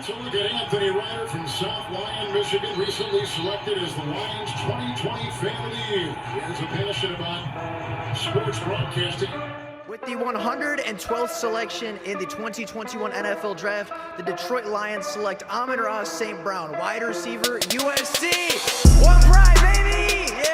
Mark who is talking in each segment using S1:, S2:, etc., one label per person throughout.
S1: So look at Anthony Ryder from South Lyon, Michigan, recently selected as the Lions 2020 Fan of the Year. He has a passion about sports broadcasting.
S2: With the 112th selection in the 2021 NFL Draft, the Detroit Lions select Amon-Ra St. Brown, wide receiver, USC. One pride, baby! Yeah!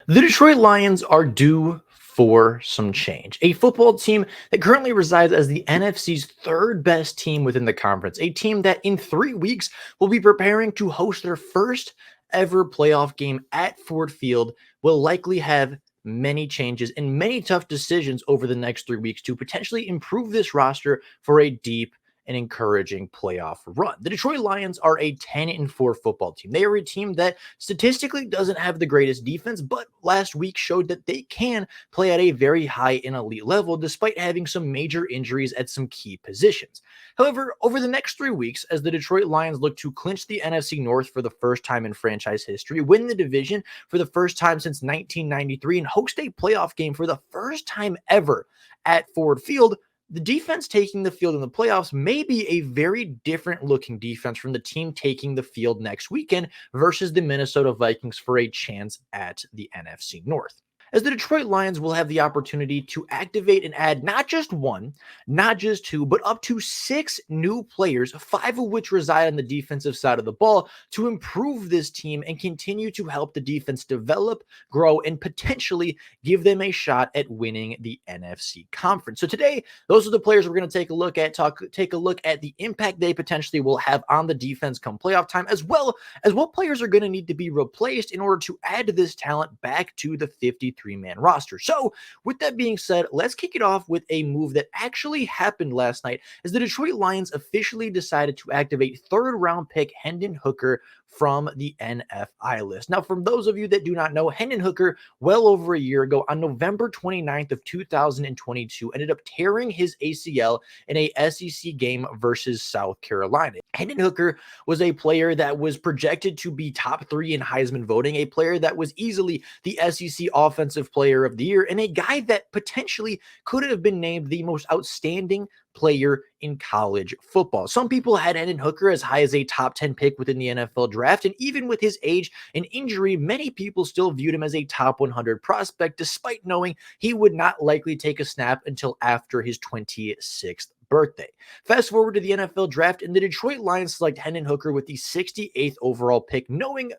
S2: The Detroit Lions are due for some change. A football team that currently resides as the NFC's third best team within the conference. A team that in 3 weeks will be preparing to host their first ever playoff game at Ford Field, will likely have many changes and many tough decisions over the next 3 weeks to potentially improve this roster for a deep and encouraging playoff run. The Detroit Lions are a 10-4 football team. They are a team that statistically doesn't have the greatest defense, but last week showed that they can play at a very high and elite level despite having some major injuries at some key positions. However, over the next 3 weeks, as the Detroit Lions look to clinch the NFC North for the first time in franchise history, win the division for the first time since 1993, and host a playoff game for the first time ever at Ford Field, the defense taking the field in the playoffs may be a very different looking defense from the team taking the field next weekend versus the Minnesota Vikings for a chance at the NFC North. As the Detroit Lions will have the opportunity to activate and add not just one, not just two, but up to 6 new players, 5 of which reside on the defensive side of the ball, to improve this team and continue to help the defense develop, grow, and potentially give them a shot at winning the NFC conference. So today, those are the players we're going to take a look at, take a look at the impact they potentially will have on the defense come playoff time, as well as what players are going to need to be replaced in order to add this talent back to the 53-man roster. So with that being said, let's kick it off with a move that actually happened last night as the Detroit Lions officially decided to activate third-round pick Hendon Hooker from the NFI list. Now, for those of you that do not know, Hendon Hooker, well over a year ago, on November 29th of 2022, ended up tearing his ACL in a SEC game versus South Carolina. Hendon Hooker was a player that was projected to be top 3 in Heisman voting, a player that was easily the SEC Offensive Player of the Year, and a guy that potentially could have been named the most outstanding player in college football. Some people had Hendon Hooker as high as a top 10 pick within the NFL draft, and even with his age and injury, many people still viewed him as a top 100 prospect, despite knowing he would not likely take a snap until after his 26th birthday. Fast forward to the NFL draft, and the Detroit Lions select Hendon Hooker with the 68th overall pick, knowing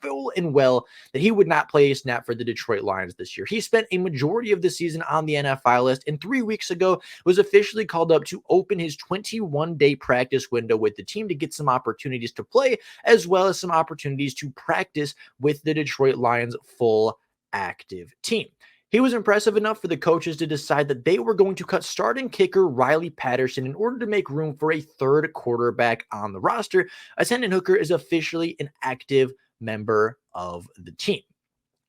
S2: full and well that he would not play a snap for the Detroit Lions this year. He spent a majority of the season on the NFI list, and 3 weeks ago was officially called up to open his 21-day practice window with the team to get some opportunities to play, as well as some opportunities to practice with the Detroit Lions full active team. He was impressive enough for the coaches to decide that they were going to cut starting kicker Riley Patterson in order to make room for a third quarterback on the roster, as Hendon Hooker is officially an active member of the team.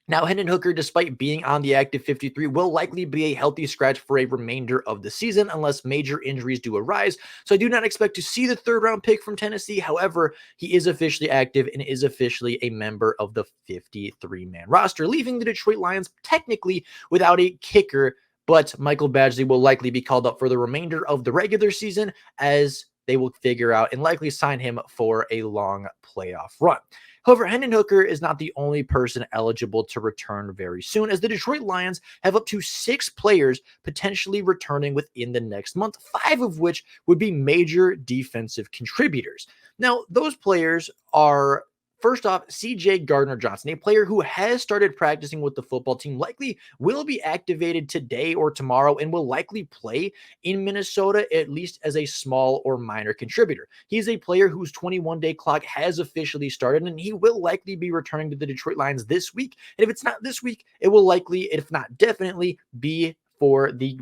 S2: Now, Hendon Hooker, despite being on the active 53, will likely be a healthy scratch for a remainder of the season unless major injuries do arise. So I do not expect to see the third-round pick from Tennessee. However, he is officially active and is officially a member of the 53-man roster, leaving the Detroit Lions technically without a kicker, but Michael Badgley will likely be called up for the remainder of the regular season as they will figure out and likely sign him for a long playoff run. However, Hendon Hooker is not the only person eligible to return very soon, as the Detroit Lions have up to 6 players potentially returning within the next month, 5 of which would be major defensive contributors. Now, those players are, first off, CJ Gardner-Johnson, a player who has started practicing with the football team, likely will be activated today or tomorrow and will likely play in Minnesota, at least as a small or minor contributor. He's a player whose 21-day clock has officially started, and he will likely be returning to the Detroit Lions this week. And if it's not this week, it will likely, if not definitely, be for the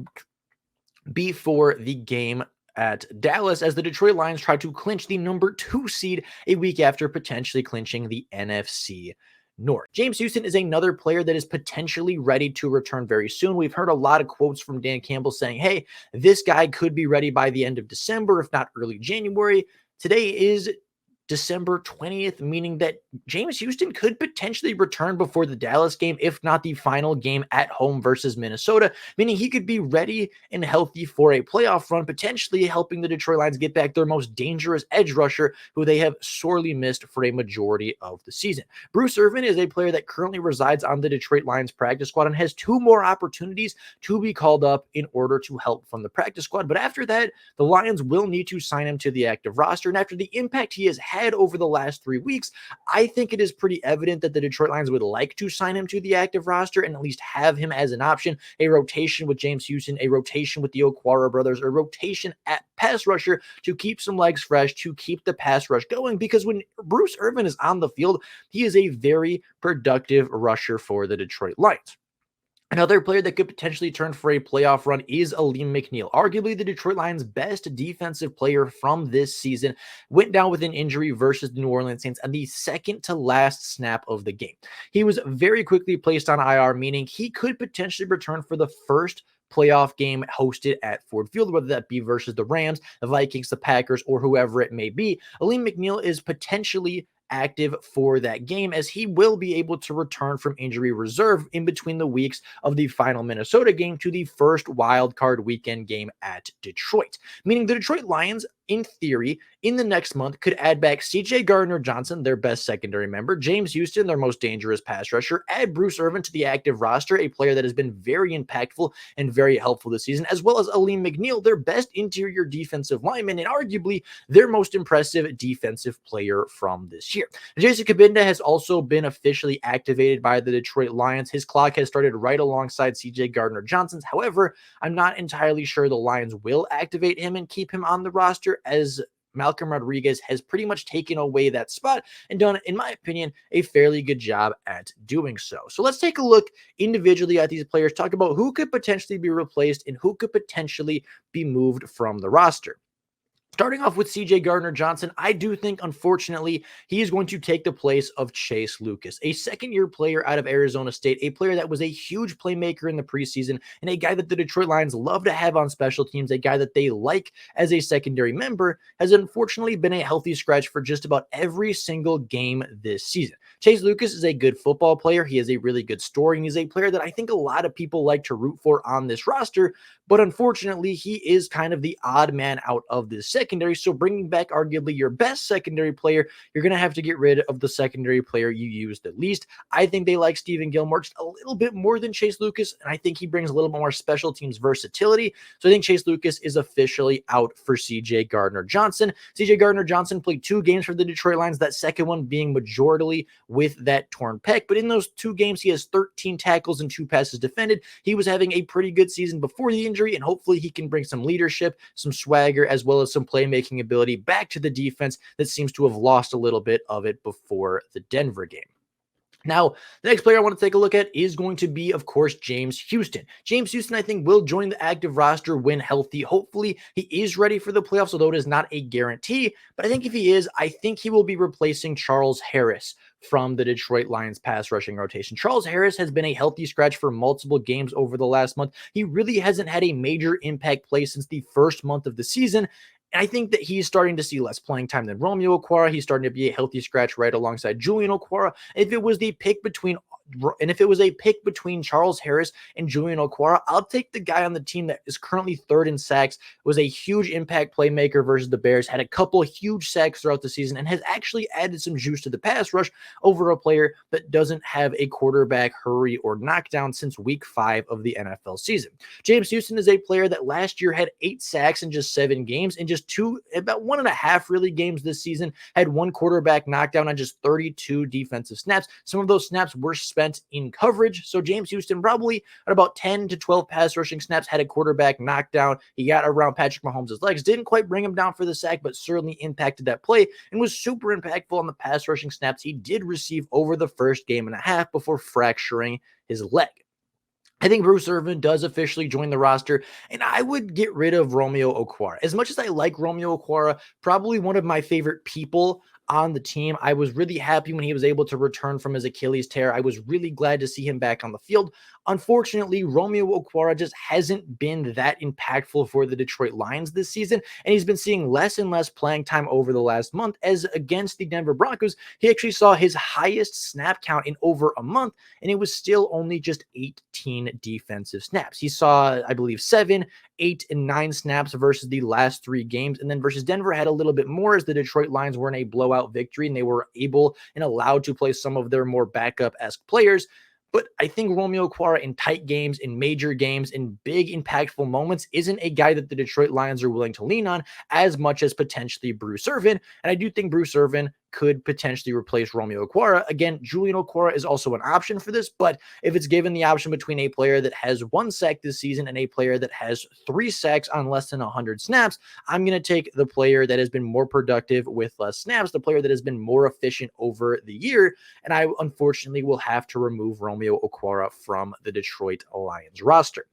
S2: game at Dallas, as the Detroit Lions try to clinch the number 2 seed a week after potentially clinching the NFC ignored. James Houston is another player that is potentially ready to return very soon. We've heard a lot of quotes from Dan Campbell saying, hey, this guy could be ready by the end of December, if not early January. Today is December 20th, meaning that James Houston could potentially return before the Dallas game, if not the final game at home versus Minnesota, meaning he could be ready and healthy for a playoff run, potentially helping the Detroit Lions get back their most dangerous edge rusher, who they have sorely missed for a majority of the season. Bruce Irvin is a player that currently resides on the Detroit Lions practice squad and has 2 more opportunities to be called up in order to help from the practice squad. But after that, the Lions will need to sign him to the active roster. And after the impact he has had over the last 3 weeks, I think it is pretty evident that the Detroit Lions would like to sign him to the active roster and at least have him as an option, a rotation with James Houston, a rotation with the Okwara brothers, a rotation at pass rusher to keep some legs fresh, to keep the pass rush going, because when Bruce Irvin is on the field, he is a very productive rusher for the Detroit Lions. Another player that could potentially turn for a playoff run is Aleem McNeil. Arguably the Detroit Lions' best defensive player from this season went down with an injury versus the New Orleans Saints on the second to last snap of the game. He was very quickly placed on IR, meaning he could potentially return for the first playoff game hosted at Ford Field, whether that be versus the Rams, the Vikings, the Packers, or whoever it may be. Aleem McNeil is potentially active for that game, as he will be able to return from injury reserve in between the weeks of the final Minnesota game to the first wild card weekend game at Detroit. Meaning the Detroit Lions, in theory, in the next month could add back CJ Gardner-Johnson, their best secondary member, James Houston, their most dangerous pass rusher, add Bruce Irvin to the active roster, a player that has been very impactful and very helpful this season, as well as Aleem McNeil, their best interior defensive lineman and arguably their most impressive defensive player from this year. Jason Kabinda has also been officially activated by the Detroit Lions. His clock has started right alongside CJ Gardner-Johnson's. However, I'm not entirely sure the Lions will activate him and keep him on the roster, as Malcolm Rodriguez has pretty much taken away that spot and done, in my opinion, a fairly good job at doing so. So let's take a look individually at these players, talk about who could potentially be replaced and who could potentially be moved from the roster. Starting off with CJ Gardner-Johnson, I do think, unfortunately, he is going to take the place of Chase Lucas, a second-year player out of Arizona State, a player that was a huge playmaker in the preseason, and a guy that the Detroit Lions love to have on special teams, a guy that they like as a secondary member, has unfortunately been a healthy scratch for just about every single game this season. Chase Lucas is a good football player. He has a really good story, and he's a player that I think a lot of people like to root for on this roster, but unfortunately, he is kind of the odd man out of this secondary. So bringing back arguably your best secondary player, you're going to have to get rid of the secondary player you used the least. I think they like Stephen Gilmore just a little bit more than Chase Lucas, and I think he brings a little bit more special teams versatility. So I think Chase Lucas is officially out for CJ Gardner-Johnson. CJ Gardner-Johnson played 2 games for the Detroit Lions, that second one being majorly with that torn pec. But in those 2 games, he has 13 tackles and 2 passes defended. He was having a pretty good season before the injury, and hopefully he can bring some leadership, some swagger, as well as some playmaking ability back to the defense that seems to have lost a little bit of it before the Denver game. Now, the next player I want to take a look at is going to be, of course, James Houston. James Houston, I think, will join the active roster when healthy. Hopefully, he is ready for the playoffs, although it is not a guarantee. But I think if he is, I think he will be replacing Charles Harris from the Detroit Lions pass rushing rotation. Charles Harris has been a healthy scratch for multiple games over the last month. He really hasn't had a major impact play since the first month of the season. I think that he's starting to see less playing time than Romeo Okwara. He's starting to be a healthy scratch right alongside Julian Okwara. If it was a pick between Charles Harris and Julian Okwara, I'll take the guy on the team that is currently 3rd in sacks, was a huge impact playmaker versus the Bears, had a couple of huge sacks throughout the season, and has actually added some juice to the pass rush over a player that doesn't have a quarterback hurry or knockdown since week 5 of the NFL season. James Houston is a player that last year had 8 sacks in just 7 games, and just about 1.5 really games this season, had 1 quarterback knockdown on just 32 defensive snaps. Some of those snaps were spent in coverage. So James Houston probably at about 10 to 12 pass rushing snaps had a quarterback knockdown. He got around Patrick Mahomes' legs, didn't quite bring him down for the sack, but certainly impacted that play and was super impactful on the pass rushing snaps he did receive over the first game and a half before fracturing his leg. I think Bruce Irvin does officially join the roster, and I would get rid of Romeo Okwara. As much as I like Romeo Okwara, probably one of my favorite people on the team. I was really happy when he was able to return from his Achilles tear. I was really glad to see him back on the field. Unfortunately, Romeo Okwara just hasn't been that impactful for the Detroit Lions this season, and he's been seeing less and less playing time over the last month, as against the Denver Broncos, he actually saw his highest snap count in over a month, and it was still only just 18 defensive snaps. He saw, I believe, 7, 8, and 9 snaps versus the last 3 games, and then versus Denver had a little bit more, as the Detroit Lions were in a blowout victory, and they were able and allowed to play some of their more backup-esque players. But I think Romeo Okwara in tight games, in major games, in big impactful moments isn't a guy that the Detroit Lions are willing to lean on as much as potentially Bruce Irvin. And I do think Bruce Irvin could potentially replace Romeo Okwara. Again, Julian Okwara is also an option for this, but if it's given the option between a player that has 1 sack this season and a player that has 3 sacks on less than 100 snaps, I'm going to take the player that has been more productive with less snaps, the player that has been more efficient over the year, and I unfortunately will have to remove Romeo Okwara from the Detroit Lions roster.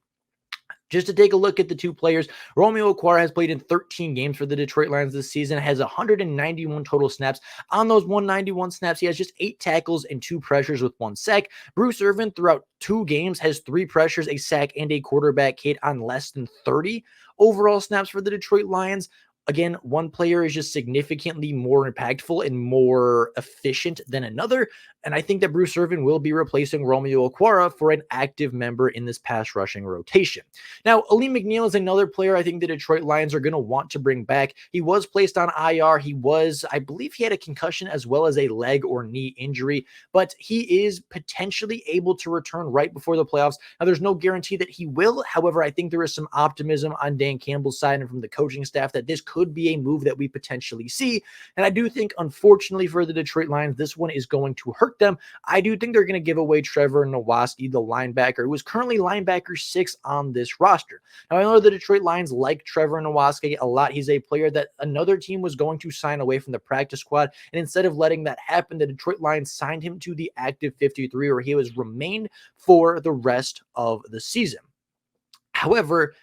S2: Just to take a look at the 2 players, Romeo Okwara has played in 13 games for the Detroit Lions this season, has 191 total snaps. On those 191 snaps, he has just 8 tackles and 2 pressures with 1 sack. Bruce Irvin, throughout 2 games, has 3 pressures, a sack, and a quarterback hit on less than 30 overall snaps for the Detroit Lions. Again, one player is just significantly more impactful and more efficient than another. And I think that Bruce Irvin will be replacing Romeo Okwara for an active member in this pass rushing rotation. Now, Aleem McNeil is another player I think the Detroit Lions are going to want to bring back. He was placed on IR. I believe he had a concussion as well as a leg or knee injury, but he is potentially able to return right before the playoffs. Now, there's no guarantee that he will. However, I think there is some optimism on Dan Campbell's side and from the coaching staff that this could be a move that we potentially see. And I do think, unfortunately for the Detroit Lions, this one is going to hurt them. I do think they're going to give away Trevor Nowaski, the linebacker, who is currently linebacker 6 on this roster. Now, I know the Detroit Lions like Trevor Nowaski a lot. He's a player that another team was going to sign away from the practice squad. And instead of letting that happen, the Detroit Lions signed him to the active 53, where he has remained for the rest of the season. However,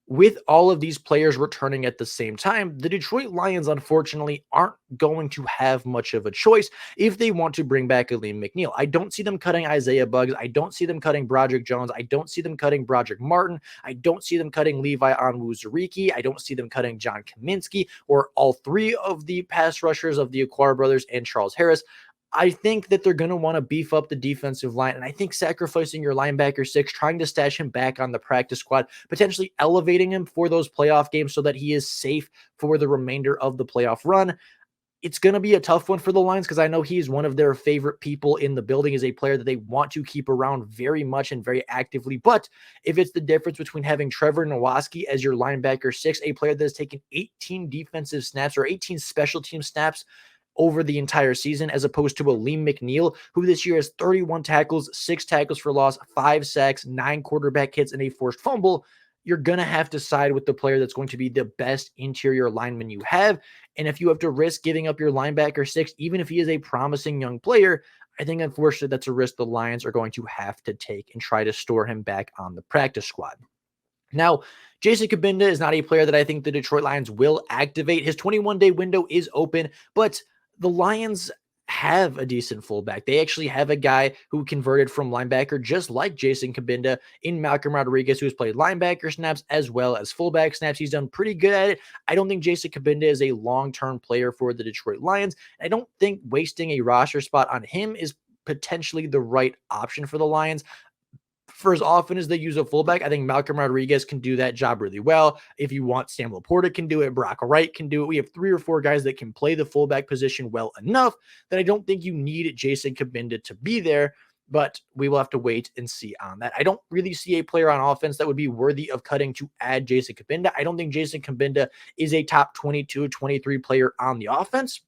S2: with all of these players returning at the same time, the Detroit Lions, unfortunately, aren't going to have much of a choice if they want to bring back Aleem McNeil. I don't see them cutting Isaiah Buggs. I don't see them cutting Broderick Jones. I don't see them cutting Broderick Martin. I don't see them cutting Levi Onwuzurike. I don't see them cutting John Kaminsky or all 3 of the pass rushers of the Okwara brothers and Charles Harris. I think that they're going to want to beef up the defensive line, and I think sacrificing your linebacker 6, trying to stash him back on the practice squad, potentially elevating him for those playoff games so that he is safe for the remainder of the playoff run. It's going to be a tough one for the Lions because I know he's one of their favorite people in the building, is a player that they want to keep around very much and very actively. But if it's the difference between having Trevor Nowaski as your linebacker 6, a player that has taken 18 defensive snaps or 18 special team snaps over the entire season, as opposed to Aleem McNeil, who this year has 31 tackles, 6 tackles for loss, 5 sacks, 9 quarterback hits, and a forced fumble, you're going to have to side with the player that's going to be the best interior lineman you have. And if you have to risk giving up your linebacker 6, even if he is a promising young player, I think unfortunately that's a risk the Lions are going to have to take and try to store him back on the practice squad. Now, Jason Kabinda is not a player that I think the Detroit Lions will activate. His 21-day window is open, but the Lions have a decent fullback. They actually have a guy who converted from linebacker, just like Jason Kabinda, in Malcolm Rodriguez, who has played linebacker snaps as well as fullback snaps. He's done pretty good at it. I don't think Jason Kabinda is a long-term player for the Detroit Lions. I don't think wasting a roster spot on him is potentially the right option for the Lions. For as often as they use a fullback, I think Malcolm Rodriguez can do that job really well. If you want, Sam Laporta can do it. Brock Wright can do it. We have 3 or 4 guys that can play the fullback position well enough that I don't think you need Jason Kabinda to be there, but we will have to wait and see on that. I don't really see a player on offense that would be worthy of cutting to add Jason Kabinda. I don't think Jason Kabinda is a top 22, 23 player on the offense,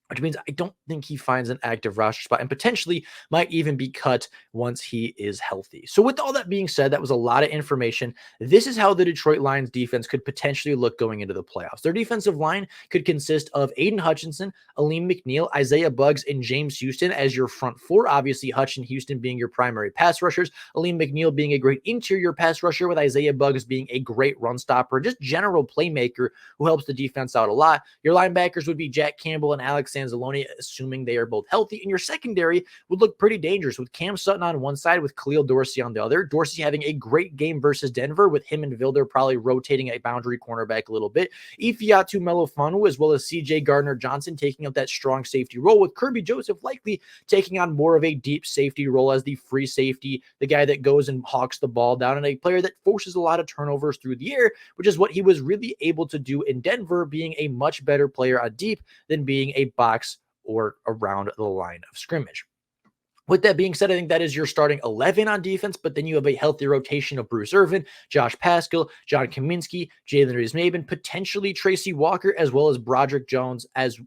S2: which means I don't think he finds an active roster spot and potentially might even be cut once he is healthy. So with all that being said, that was a lot of information. This is how the Detroit Lions defense could potentially look going into the playoffs. Their defensive line could consist of Aiden Hutchinson, Aleem McNeil, Isaiah Buggs, and James Houston as your front 4. Obviously, Hutch and Houston being your primary pass rushers, Aleem McNeil being a great interior pass rusher, with Isaiah Buggs being a great run stopper, just general playmaker who helps the defense out a lot. Your linebackers would be Jack Campbell and Alex Anzalone, assuming they are both healthy. And your secondary would look pretty dangerous with Cam Sutton on one side, with Khalil Dorsey on the other. Dorsey having a great game versus Denver, with him and Vilder probably rotating a boundary cornerback a little bit. Ifiatu Melofanu, as well as CJ Gardner-Johnson taking up that strong safety role, with Kirby Joseph likely taking on more of a deep safety role as the free safety, the guy that goes and hawks the ball down, and a player that forces a lot of turnovers through the air, which is what he was really able to do in Denver, being a much better player on deep than being a box or around the line of scrimmage. With that being said, I think that is your starting 11 on defense, but then you have a healthy rotation of Bruce Irvin, Josh Paschal, John Kaminsky, Jalen Reeves-Maben, potentially Tracy Walker, as well as Broderick Jones, as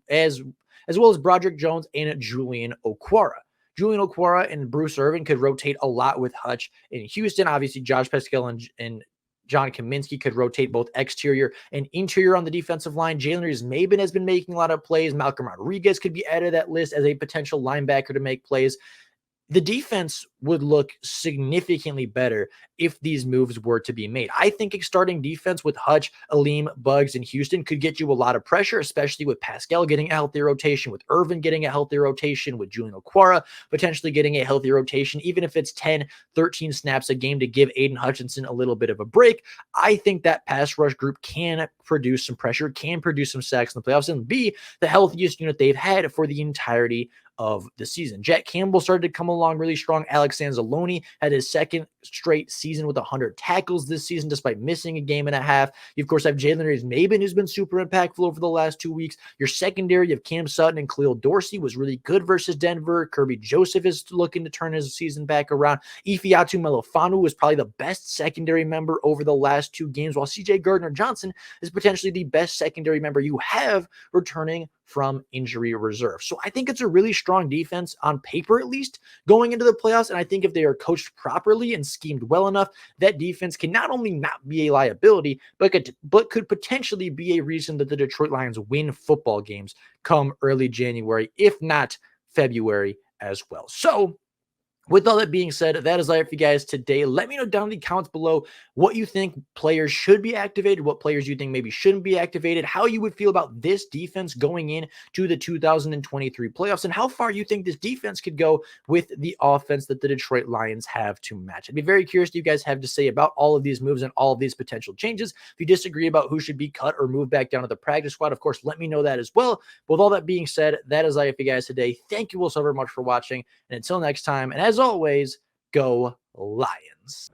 S2: well as Broderick Jones and Julian Okwara. Julian Okwara and Bruce Irvin could rotate a lot with Hutch in Houston. Obviously, Josh Paschal and John Kaminsky could rotate both exterior and interior on the defensive line. Jalen Reeves-Maben has been making a lot of plays. Malcolm Rodriguez could be added to that list as a potential linebacker to make plays. The defense would look significantly better if these moves were to be made. I think a starting defense with Hutch, Aleem, Buggs, and Houston could get you a lot of pressure, especially with Paschal getting a healthy rotation, with Irvin getting a healthy rotation, with Julian Okwara potentially getting a healthy rotation, even if it's 10, 13 snaps a game to give Aiden Hutchinson a little bit of a break. I think that pass rush group can produce some pressure, can produce some sacks in the playoffs, and be the healthiest unit they've had for the entirety of the season. Jack Campbell started to come along really strong. Alex Anzalone had his second straight season with 100 tackles this season, despite missing a game and a half. You, of course, have Jalen Reeves-Maben, who's been super impactful over the last 2 weeks. Your secondary of Cam Sutton and Khalil Dorsey was really good versus Denver. Kirby Joseph is looking to turn his season back around. Ifiatu Melofanu was probably the best secondary member over the last 2 games, while CJ Gardner-Johnson is potentially the best secondary member you have returning from injury reserve. So I think it's a really strong defense on paper, at least, going into the playoffs. And I think if they are coached properly and schemed well enough, that defense can not only not be a liability, but could potentially be a reason that the Detroit Lions win football games come early January, if not February as well. So with all that being said, that is all for you guys today. Let me know down in the comments below what you think players should be activated, what players you think maybe shouldn't be activated, how you would feel about this defense going in to the 2023 playoffs, and how far you think this defense could go with the offense that the Detroit Lions have to match. I'd be very curious what you guys have to say about all of these moves and all of these potential changes. If you disagree about who should be cut or moved back down to the practice squad, of course, let me know that as well. But with all that being said, that is all for you guys today. Thank you all so very much for watching. And until next time, and as always, go Lions.